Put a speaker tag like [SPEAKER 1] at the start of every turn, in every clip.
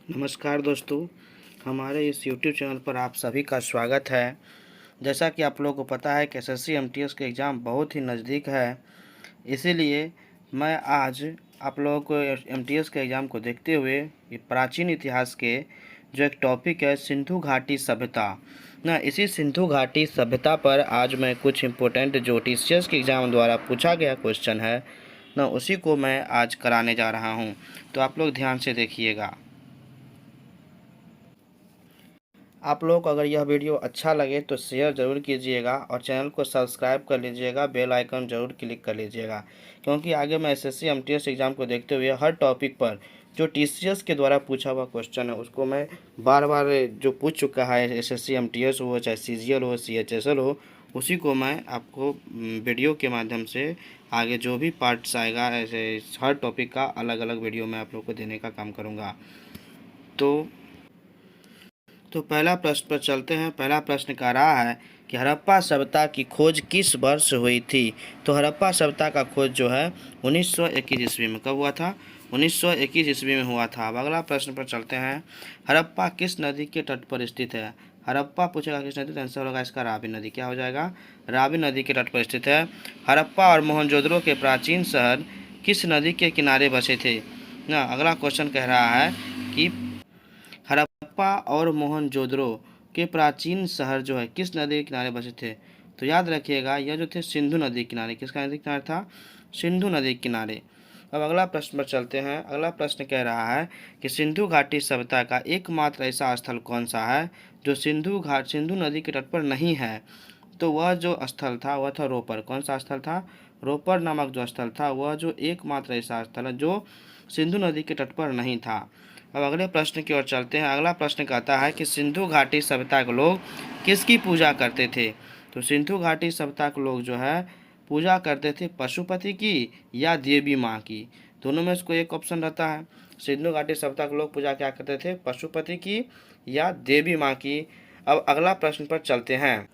[SPEAKER 1] नमस्कार दोस्तों, हमारे इस यूट्यूब चैनल पर आप सभी का स्वागत है। जैसा कि आप लोगों को पता है कि एसएससी एमटीएस के एग्ज़ाम बहुत ही नज़दीक है, इसीलिए मैं आज आप लोगों को एमटीएस के एग्ज़ाम को देखते हुए ये प्राचीन इतिहास के जो एक टॉपिक है सिंधु घाटी सभ्यता ना, इसी सिंधु घाटी सभ्यता पर आज मैं कुछ इम्पोर्टेंट जो टीसीएस के एग्ज़ाम द्वारा पूछा गया क्वेश्चन है ना, उसी को मैं आज कराने जा रहा हूँ। तो आप लोग ध्यान से देखिएगा। आप लोग को अगर यह वीडियो अच्छा लगे तो शेयर ज़रूर कीजिएगा और चैनल को सब्सक्राइब कर लीजिएगा, बेल आइकन ज़रूर क्लिक कर लीजिएगा, क्योंकि आगे मैं एसएससी एमटीएस एग्ज़ाम को देखते हुए हर टॉपिक पर जो टीसीएस के द्वारा पूछा हुआ क्वेश्चन है उसको मैं बार बार जो पूछ चुका है एसएससी एमटीएस हो चाहे सीजीएल हो सीएचएसएल हो, उसी को मैं आपको वीडियो के माध्यम से आगे जो भी पार्ट्स आएगा ऐसे हर टॉपिक का अलग अलग वीडियो मैं आप लोग को देने का काम करूँगा। तो पहला प्रश्न पर चलते हैं। पहला प्रश्न कह रहा है कि हड़प्पा सभ्यता की खोज किस वर्ष हुई थी। तो हड़प्पा सभ्यता का खोज जो है 1921 ईस्वी में कब हुआ था? 1921 ईस्वी में हुआ था। अब अगला प्रश्न पर चलते हैं। हड़प्पा किस नदी के तट पर स्थित है? हड़प्पा पूछेगा किस नदी, तो आंसर होगा इसका रावी नदी। क्या हो जाएगा? रावी नदी के तट पर स्थित है। हड़प्पा और मोहनजोदड़ो के प्राचीन शहर किस नदी के किनारे बसे थे ना। अगला क्वेश्चन कह रहा है कि हड़प्पा और मोहनजोदड़ो के प्राचीन शहर जो है किस नदी के किनारे बसे थे? तो याद रखिएगा यह जो थे सिंधु नदी के किनारे। किसका नदी के किनारे था? सिंधु नदी के किनारे। अब अगला प्रश्न पर चलते हैं। अगला प्रश्न कह रहा है कि सिंधु घाटी सभ्यता का एकमात्र ऐसा स्थल कौन सा है जो सिंधु नदी के तट पर नहीं है? तो वह जो स्थल था वह था रोपर। कौन सा स्थल था? रोपर नामक जो स्थल था वह जो एकमात्र ऐसा स्थल है जो सिंधु नदी के तट पर नहीं था। अब अगले प्रश्न की ओर चलते हैं। अगला प्रश्न कहता है कि सिंधु घाटी सभ्यता के लोग किसकी पूजा करते थे? तो सिंधु घाटी सभ्यता के लोग जो है पूजा करते थे पशुपति की या देवी माँ की। दोनों में से कोई एक ऑप्शन रहता है। सिंधु घाटी सभ्यता के लोग पूजा क्या करते थे? पशुपति की या देवी माँ की। अब अगला प्रश्न पर चलते हैं।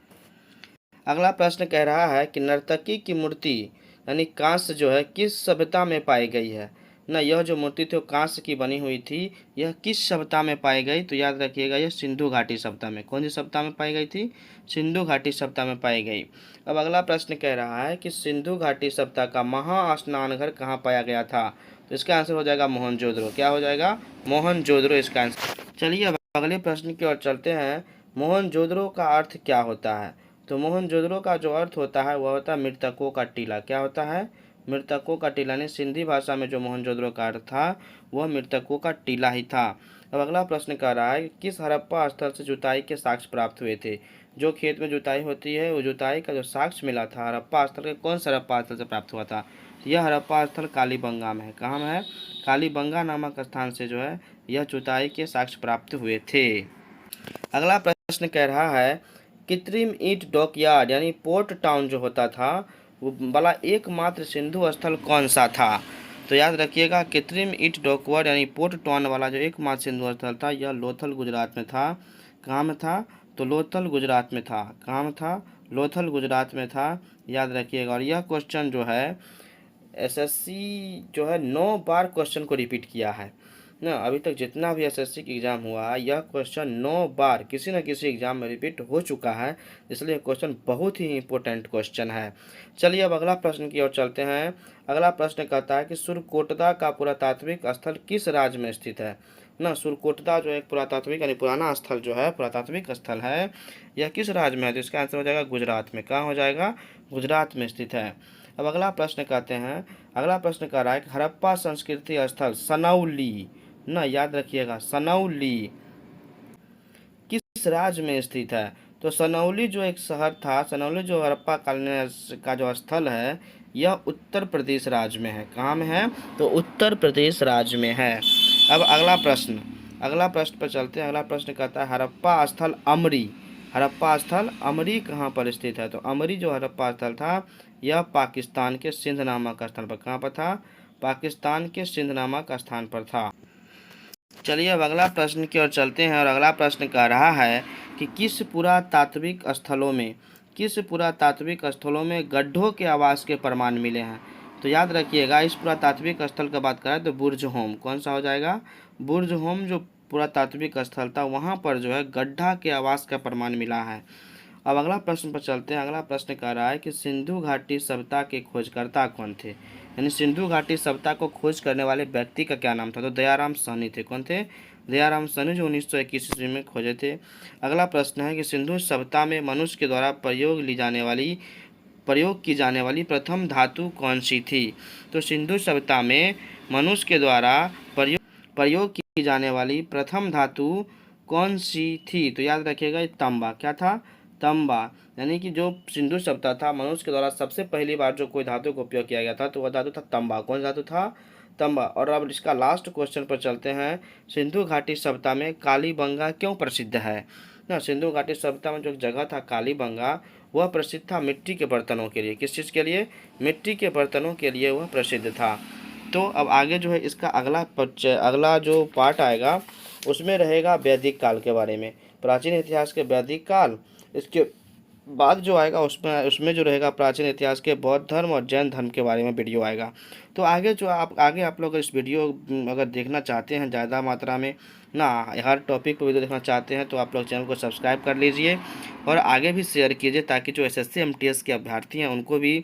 [SPEAKER 1] अगला प्रश्न कह रहा है कि नर्तकी की मूर्ति यानी कांस्य जो है किस सभ्यता में पाई गई है ना। यह जो मूर्ति थी वो कांस्य की बनी हुई थी, यह किस सभ्यता में पाई गई? तो याद रखिएगा यह सिंधु घाटी सभ्यता में। कौन सी सभ्यता में पाई गई थी? सिंधु घाटी सभ्यता में पाई गई। अब अगला प्रश्न कह रहा है कि सिंधु घाटी सभ्यता का महास्नान घर कहाँ पाया गया था? तो इसका आंसर हो जाएगा मोहनजोदड़ो। क्या हो जाएगा? मोहनजोदड़ो इसका आंसर। चलिए अब अगले प्रश्न की ओर चलते हैं। मोहनजोदड़ो का अर्थ क्या होता है? तो मोहनजोदड़ो का जो अर्थ होता है वह होता है मृतकों का टीला। क्या होता है? मृतकों का टीला। यानी सिंधी भाषा में जो मोहनजोदड़ो का अर्थ था वह मृतकों का टीला ही था। अब अगला प्रश्न कह रहा है किस हड़प्पा स्थल से जुताई के साक्ष्य प्राप्त हुए थे? जो खेत में जुताई होती है वो जुताई का जो साक्ष्य मिला था हड़प्पा स्थल के कौन सा हड़प्पा स्थल से प्राप्त हुआ था? तो यह हड़प्पा स्थल कालीबंगा में है। कहाँ में है? कालीबंगा नामक स्थान से जो है यह जुताई के साक्ष्य प्राप्त हुए थे। अगला प्रश्न कह रहा है कृत्रिम ईंट डॉकयार्ड यानी पोर्ट टाउन जो होता था वो वाला एकमात्र सिंधु स्थल कौन सा था? तो याद रखिएगा कृत्रिम ईंट डॉकयार्ड यानी पोर्ट टाउन वाला जो एकमात्र सिंधु स्थल था यह लोथल गुजरात में था। कहाँ में था? तो लोथल गुजरात में था। कहाँ में था? लोथल गुजरात में था। याद रखिएगा। और यह क्वेश्चन जो है एसएससी जो है 9 बार क्वेश्चन को रिपीट किया है ना। अभी तक जितना भी एसएससी की एग्ज़ाम हुआ है यह क्वेश्चन 9 बार किसी न किसी एग्ज़ाम में रिपीट हो चुका है, इसलिए क्वेश्चन बहुत ही इंपॉर्टेंट क्वेश्चन है। चलिए अब अगला प्रश्न की ओर चलते हैं। अगला प्रश्न कहता है कि सुरकोटदा का पुरातात्विक स्थल किस राज्य में स्थित है ना। सुरकोटदा जो एक पुरातात्विक यानी पुराना स्थल जो है पुरातात्विक स्थल है यह किस राज्य में है? तो इसका आंसर हो जाएगा गुजरात में। कहाँ हो जाएगा? गुजरात में स्थित है। अब अगला प्रश्न कहते हैं। अगला प्रश्न कह रहा है कि हड़प्पा संस्कृति स्थल सनौली ना, याद रखिएगा सनौली किस राज्य में स्थित है? तो सनौली जो एक शहर था, सनौली जो हड़प्पा कालीन का जो स्थल है यह उत्तर प्रदेश राज्य में है। कहाँ में है? तो उत्तर प्रदेश राज्य में है। अब अगला प्रश्न पर चलते हैं। अगला प्रश्न कहता है हड़प्पा स्थल अमरी। हड़प्पा स्थल अमरी कहाँ पर स्थित है? तो अमरी जो हड़प्पा स्थल था यह पाकिस्तान के सिंध नामक स्थान पर। कहाँ पर था? पाकिस्तान के सिंध नामक स्थान पर था। चलिए अब अगला प्रश्न की ओर चलते हैं। और अगला प्रश्न कह रहा है कि किस पुरातात्विक स्थलों में गड्ढों के आवास के प्रमाण मिले हैं? तो याद रखिएगा इस पुरातात्विक स्थल की बात करें तो बुर्ज होम। कौन सा हो जाएगा? बुर्ज होम जो पुरातात्विक स्थल था, वहाँ पर जो है गड्ढा के आवास का प्रमाण मिला है। अब अगला प्रश्न पर चलते हैं। अगला प्रश्न कह रहा है कि सिंधु घाटी सभ्यता के खोजकर्ता कौन थे, यानी सिंधु घाटी सभ्यता को खोज करने वाले व्यक्ति का क्या नाम था, तो दयाराम साहनी थे। कौन थे? दयाराम साहनी, जो 1921 ईस्वी में खोजे थे। अगला प्रश्न है कि सिंधु सभ्यता में मनुष्य के द्वारा प्रयोग की जाने वाली प्रथम धातु कौन सी थी, तो सिंधु सभ्यता में मनुष्य के द्वारा प्रयोग की जाने वाली प्रथम धातु कौन सी थी, तो याद रखिएगा तांबा। क्या था? तांबा। यानी कि जो सिंधु सभ्यता था, मनुष्य के द्वारा सबसे पहली बार जो कोई धातु का उपयोग किया गया था तो वह धातु था तांबा। कौन सा धातु था? तांबा। और अब इसका लास्ट क्वेश्चन पर चलते हैं। सिंधु घाटी सभ्यता में कालीबंगा क्यों प्रसिद्ध है ना? सिंधु घाटी सभ्यता में जो जगह था कालीबंगा, वह प्रसिद्ध था मिट्टी के बर्तनों के लिए। किस चीज़ के लिए? मिट्टी के बर्तनों के लिए वह प्रसिद्ध था। तो अब आगे जो है इसका अगला जो पार्ट आएगा उसमें रहेगा वैदिक काल के बारे में, प्राचीन इतिहास के वैदिक काल। इसके बाद जो आएगा उसमें उसमें जो रहेगा प्राचीन इतिहास के बौद्ध धर्म और जैन धर्म के बारे में वीडियो आएगा। तो आगे आप लोग इस वीडियो अगर देखना चाहते हैं ज़्यादा मात्रा में ना, हर टॉपिक पर वीडियो देखना चाहते हैं, तो आप लोग चैनल को सब्सक्राइब कर लीजिए और आगे भी शेयर कीजिए, ताकि जो SSC MTS के अभ्यर्थी हैं उनको भी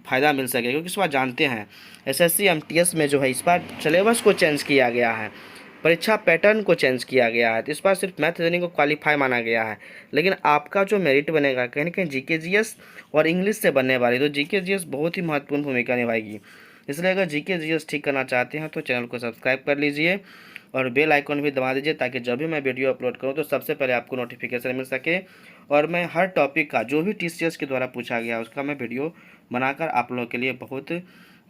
[SPEAKER 1] फ़ायदा मिल सके। क्योंकि इस बार जानते हैं SSC MTS में जो है इस बार सिलेबस को चेंज किया गया है, परीक्षा पैटर्न को चेंज किया गया है। तो इस बार सिर्फ मैथ रीजनिंग को क्वालिफाई माना गया है, लेकिन आपका जो मेरिट बनेगा कहीं ना कहीं GK GS और इंग्लिश से बनने वाली, तो GK GS बहुत ही महत्वपूर्ण भूमिका निभाएगी। इसलिए अगर GK GS ठीक करना चाहते हैं तो चैनल को सब्सक्राइब कर लीजिए और बेल आइकन भी दबा दीजिए, ताकि जब भी मैं वीडियो अपलोड करूं तो सबसे पहले आपको नोटिफिकेशन मिल सके और मैं हर टॉपिक का जो भी TCS के द्वारा पूछा गया उसका मैं वीडियो बनाकर आप लोगों के लिए बहुत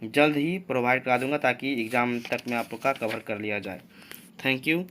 [SPEAKER 1] जल्द ही प्रोवाइड करा दूंगा, ताकि एग्ज़ाम तक में आप लोग का कवर कर लिया जाए। Thank you.